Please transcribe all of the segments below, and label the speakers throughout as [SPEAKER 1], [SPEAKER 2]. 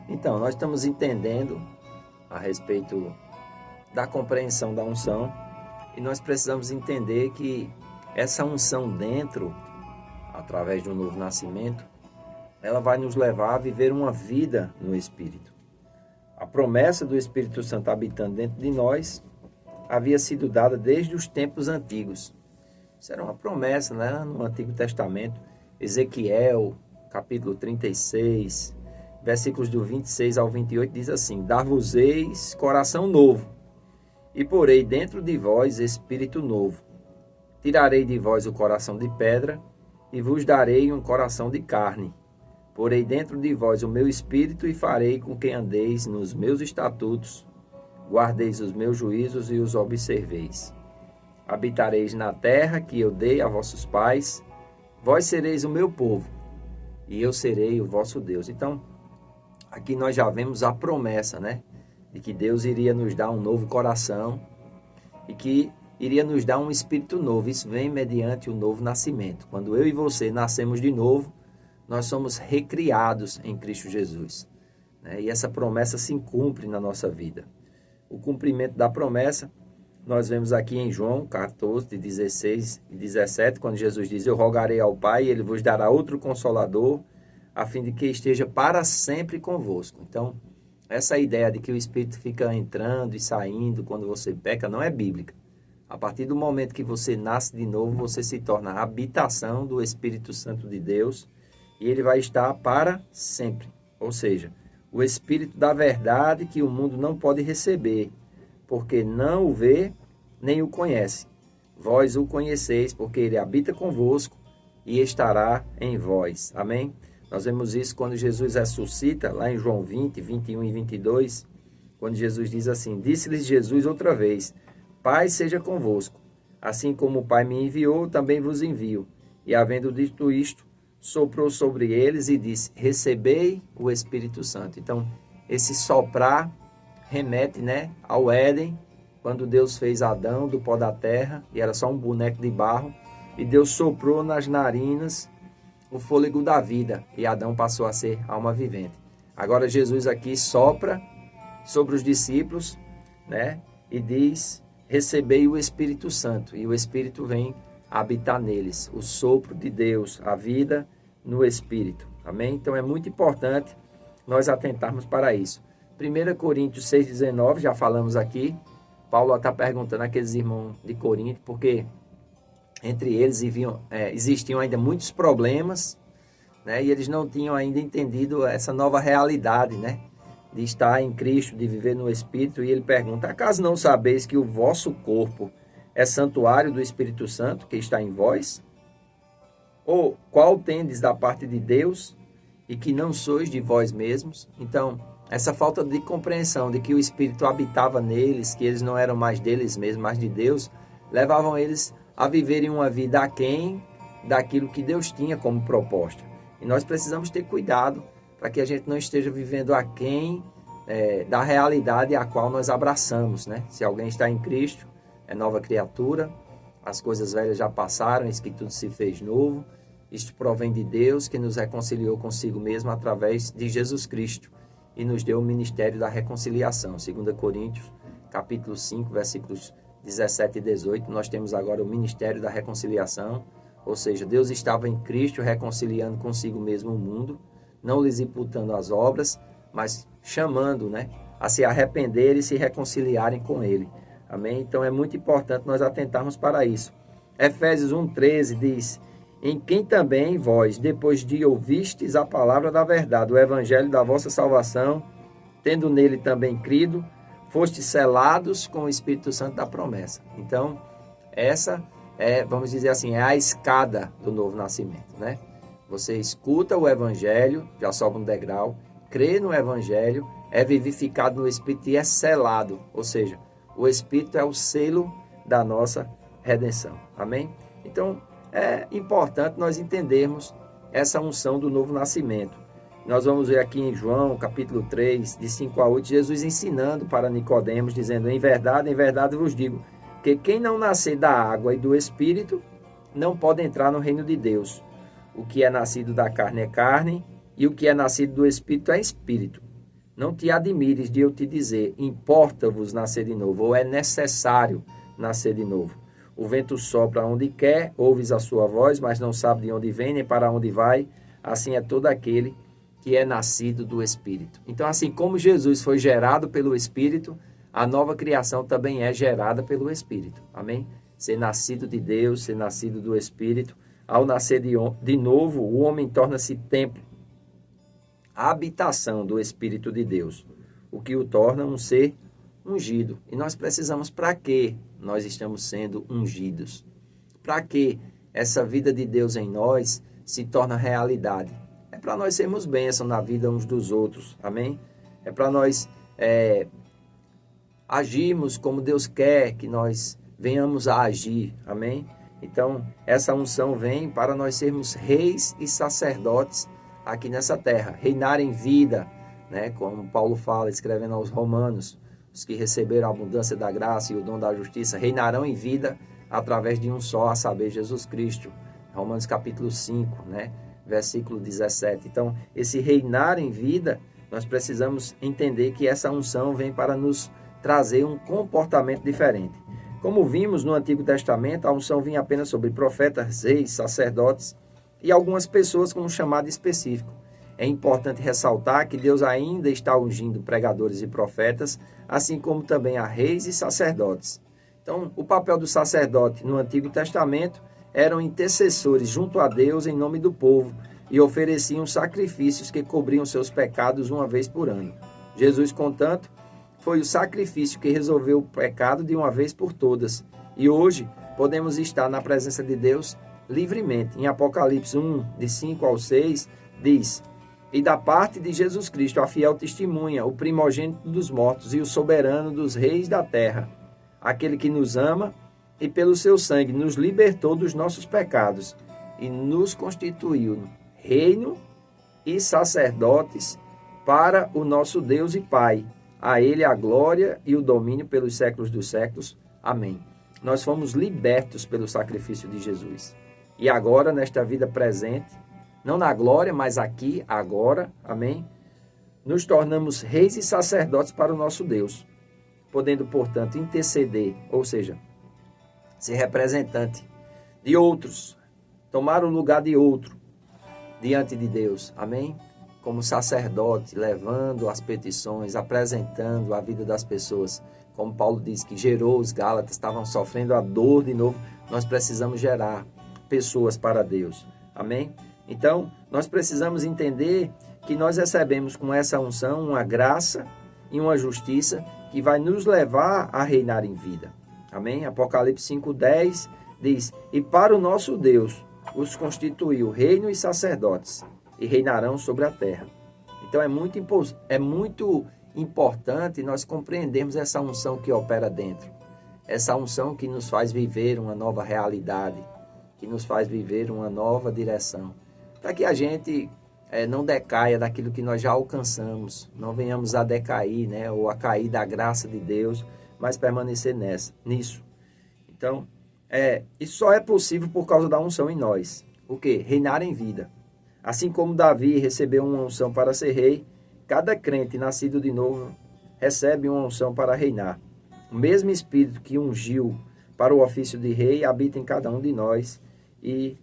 [SPEAKER 1] Então, nós estamos entendendo a respeito da compreensão da unção e nós precisamos entender que essa unção dentro, através de um novo nascimento, ela vai nos levar a viver uma vida no Espírito. A promessa do Espírito Santo habitando dentro de nós havia sido dada desde os tempos antigos. Isso era uma promessa, né? No Antigo Testamento. Ezequiel, capítulo 36, versículos do 26 ao 28, diz assim: Dar-vos-eis coração novo, e porei dentro de vós espírito novo. Tirarei de vós o coração de pedra, e vos darei um coração de carne. Porei dentro de vós o meu espírito, e farei com que andeis nos meus estatutos, guardeis os meus juízos e os observeis. Habitareis na terra que eu dei a vossos pais, vós sereis o meu povo, e eu serei o vosso Deus. Então, aqui nós já vemos a promessa, né? De que Deus iria nos dar um novo coração e que iria nos dar um espírito novo. Isso vem mediante o novo nascimento. Quando eu e você nascemos de novo, nós somos recriados em Cristo Jesus, né? E essa promessa se cumpre na nossa vida. O cumprimento da promessa, nós vemos aqui em João 14, 16 e 17, quando Jesus diz: Eu rogarei ao Pai e Ele vos dará outro Consolador, a fim de que esteja para sempre convosco. Então, essa ideia de que o Espírito fica entrando e saindo quando você peca não é bíblica. A partir do momento que você nasce de novo, você se torna a habitação do Espírito Santo de Deus e ele vai estar para sempre. Ou seja, o Espírito da verdade que o mundo não pode receber, porque não o vê nem o conhece. Vós o conheceis, porque ele habita convosco e estará em vós. Amém? Nós vemos isso quando Jesus ressuscita, lá em João 20, 21 e 22, quando Jesus diz assim: Disse-lhes Jesus outra vez: Pai seja convosco, assim como o Pai me enviou, também vos envio. E havendo dito isto, soprou sobre eles e disse: Recebei o Espírito Santo. Então, esse soprar remete, né, ao Éden, quando Deus fez Adão do pó da terra, e era só um boneco de barro, e Deus soprou nas narinas o fôlego da vida, e Adão passou a ser alma vivente. Agora Jesus aqui sopra sobre os discípulos, né, e diz: Recebei o Espírito Santo, e o Espírito vem habitar neles, o sopro de Deus, a vida no Espírito. Amém? Então é muito importante nós atentarmos para isso. 1 Coríntios 6,19, já falamos aqui, Paulo está perguntando àqueles irmãos de Corinto, porque entre eles existiam ainda muitos problemas, né? E eles não tinham ainda entendido essa nova realidade, né? De estar em Cristo, de viver no Espírito. E ele pergunta: acaso não sabeis que o vosso corpo é santuário do Espírito Santo que está em vós? Ou qual tendes da parte de Deus e que não sois de vós mesmos? Então, essa falta de compreensão de que o Espírito habitava neles, que eles não eram mais deles mesmos, mas de Deus, levavam eles a viverem uma vida aquém daquilo que Deus tinha como proposta. E nós precisamos ter cuidado para que a gente não esteja vivendo aquém da realidade a qual nós abraçamos, né? Se alguém está em Cristo, é nova criatura, as coisas velhas já passaram, eis que tudo se fez novo. Isto provém de Deus, que nos reconciliou consigo mesmo através de Jesus Cristo e nos deu o ministério da reconciliação. 2 Coríntios, capítulo 5, versículos 17 e 18, nós temos agora o ministério da reconciliação, ou seja, Deus estava em Cristo reconciliando consigo mesmo o mundo, não lhes imputando as obras, mas chamando, né, a se arrepender e se reconciliarem com Ele. Amém? Então é muito importante nós atentarmos para isso. Efésios 1,13 diz: Em quem também vós, depois de ouvistes a palavra da verdade, o evangelho da vossa salvação, tendo nele também crido, fostes selados com o Espírito Santo da promessa. Então, essa vamos dizer assim, é a escada do novo nascimento, né? Você escuta o evangelho, já sobe um degrau, crê no evangelho, é vivificado no Espírito e é selado, ou seja, o Espírito é o selo da nossa redenção. Amém? Então, é importante nós entendermos essa unção do novo nascimento. Nós vamos ver aqui em João, capítulo 3, de 5 a 8, Jesus ensinando para Nicodemos, dizendo: em verdade vos digo, que quem não nascer da água e do Espírito, não pode entrar no reino de Deus. O que é nascido da carne é carne, e o que é nascido do Espírito é Espírito. Não te admires de eu te dizer, importa-vos nascer de novo, ou é necessário nascer de novo. O vento sopra onde quer, ouves a sua voz, mas não sabe de onde vem nem para onde vai. Assim é todo aquele que é nascido do Espírito. Então, assim como Jesus foi gerado pelo Espírito, a nova criação também é gerada pelo Espírito. Amém? Ser nascido de Deus, ser nascido do Espírito. Ao nascer de novo, o homem torna-se templo, a habitação do Espírito de Deus, o que o torna um ser ungido. E nós precisamos, para quê nós estamos sendo ungidos? Para que essa vida de Deus em nós se torna realidade? É para nós sermos bênção na vida uns dos outros, amém? É para nós agirmos como Deus quer que nós venhamos a agir, amém? Então, essa unção vem para nós sermos reis e sacerdotes aqui nessa terra, reinar em vida, né? Como Paulo fala, escrevendo aos Romanos, os que receberam a abundância da graça e o dom da justiça reinarão em vida através de um só, a saber, Jesus Cristo. Romanos capítulo 5, né? Versículo 17. Então, esse reinar em vida, nós precisamos entender que essa unção vem para nos trazer um comportamento diferente. Como vimos no Antigo Testamento, a unção vinha apenas sobre profetas, reis, sacerdotes e algumas pessoas com um chamado específico. É importante ressaltar que Deus ainda está ungindo pregadores e profetas, assim como também a reis e sacerdotes. Então, o papel do sacerdote no Antigo Testamento eram intercessores junto a Deus em nome do povo e ofereciam sacrifícios que cobriam seus pecados uma vez por ano. Jesus, contanto, foi o sacrifício que resolveu o pecado de uma vez por todas. E hoje podemos estar na presença de Deus livremente. Em Apocalipse 1, de 5 ao 6, diz: E da parte de Jesus Cristo, a fiel testemunha, o primogênito dos mortos e o soberano dos reis da terra, aquele que nos ama e pelo seu sangue nos libertou dos nossos pecados e nos constituiu reino e sacerdotes para o nosso Deus e Pai. A Ele a glória e o domínio pelos séculos dos séculos. Amém. Nós fomos libertos pelo sacrifício de Jesus. E agora, nesta vida presente, não na glória, mas aqui, agora, amém, nos tornamos reis e sacerdotes para o nosso Deus, podendo, portanto, interceder, ou seja, ser representante de outros, tomar o lugar de outro diante de Deus, amém? Como sacerdote, levando as petições, apresentando a vida das pessoas. Como Paulo diz que gerou os Gálatas, estavam sofrendo a dor de novo, nós precisamos gerar pessoas para Deus, amém? Então, nós precisamos entender que nós recebemos com essa unção uma graça e uma justiça que vai nos levar a reinar em vida, amém? Apocalipse 5:10 diz: E para o nosso Deus os constituiu reino e sacerdotes, e reinarão sobre a terra. Então é muito importante nós compreendermos essa unção que opera dentro. Essa unção que nos faz viver uma nova realidade, que nos faz viver uma nova direção. Para que a gente não decaia daquilo que nós já alcançamos, não venhamos a decair, né, ou a cair da graça de Deus, mas permanecer nisso. Então, isso só é possível por causa da unção em nós. O quê? Reinar em vida. Assim como Davi recebeu uma unção para ser rei, cada crente nascido de novo recebe uma unção para reinar. O mesmo Espírito que ungiu para o ofício de rei habita em cada um de nós e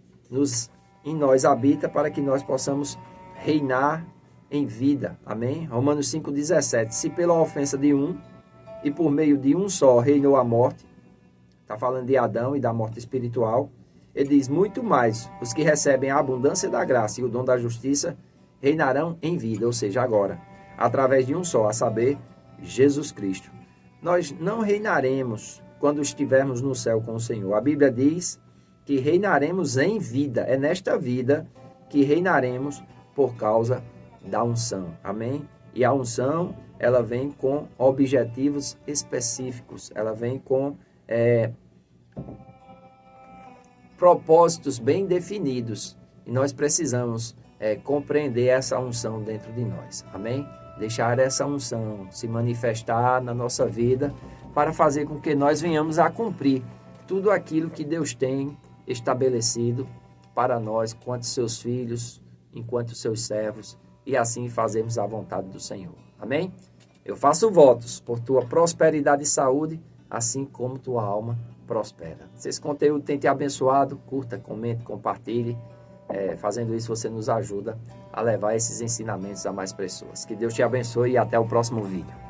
[SPEAKER 1] em nós habita para que nós possamos reinar em vida. Amém? Romanos 5,17. Se pela ofensa de um e por meio de um só reinou a morte, está falando de Adão e da morte espiritual, ele diz: muito mais, os que recebem a abundância da graça e o dom da justiça reinarão em vida, ou seja, agora, através de um só, a saber, Jesus Cristo. Nós não reinaremos quando estivermos no céu com o Senhor. A Bíblia diz que reinaremos em vida. É nesta vida que reinaremos por causa da unção. Amém? E a unção, ela vem com objetivos específicos. Ela vem com propósitos bem definidos. E nós precisamos compreender essa unção dentro de nós. Amém? Deixar essa unção se manifestar na nossa vida para fazer com que nós venhamos a cumprir tudo aquilo que Deus tem estabelecido para nós, enquanto seus filhos, enquanto seus servos e assim fazermos a vontade do Senhor. Amém? Eu faço votos por tua prosperidade e saúde, assim como tua alma prospera. Se esse conteúdo tem te abençoado, curta, comente, compartilhe. Fazendo isso, você nos ajuda a levar esses ensinamentos a mais pessoas. Que Deus te abençoe e até o próximo vídeo.